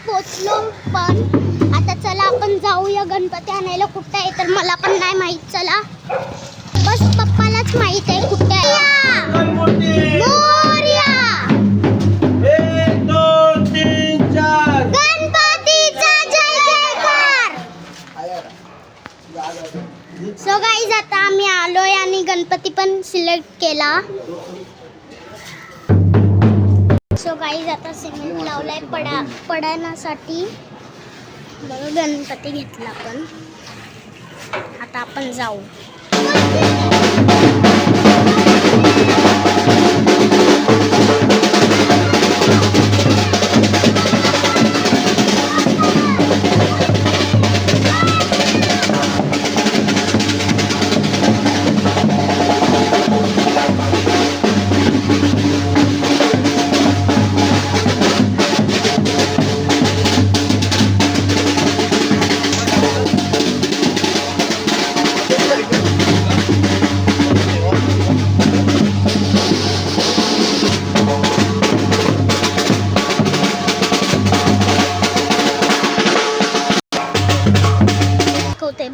पोचलो पण आता चला आपण जाऊया गणपती आणायला. कुठे आहे तर मला पण नाही माहित. चला बस पप्पालाच माहित आहे कुठे आहे. मोरया. 1 2 3 4 गणपतीचा जय जयकार. सो गाईज आता आम्ही आलोय आणि गणपती पण सिलेक्ट केला. सो गाईज आता सिमेंट लावलाय पडण्यासाठी. बघा गणपती घेतला आपण. आता आपण जाऊ.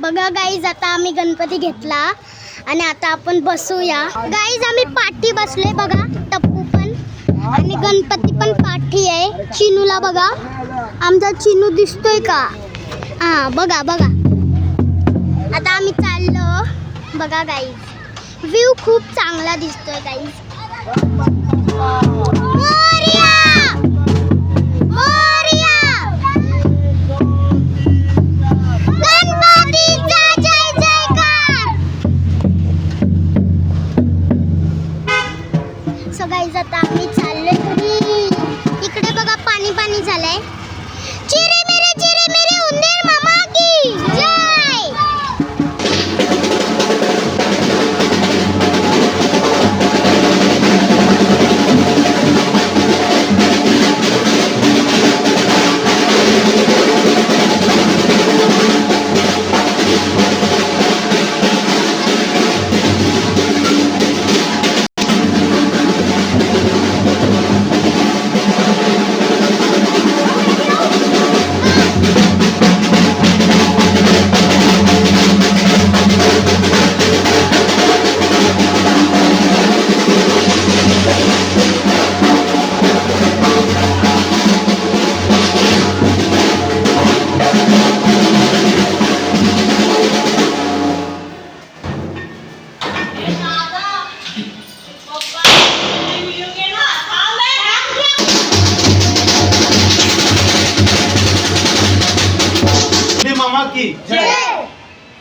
बघा गाईज आता आम्ही गणपती घेतला आणि आता आपण बसूया. गाईज आम्ही पाठी बसले. बघा टप्पू पण आणि गणपती पण पाठी आहे. चिनूला बघा. आमचा चिनू दिसतोय का? हा बघा बघा. आता आम्ही चाललो. बघा गाईज व्ह्यू खूप चांगला दिसतोय गाईज. गाईज आता आम्ही चाललोय घरी. इकडे बघा पाणी पाणी झालंय. चिरे मेरे उंदीर मामा की जय. मामा की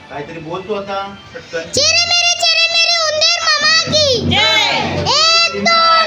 काहीतरी बोलतो आता. चिरे मेरे उंदीर मामा की जय. 1 2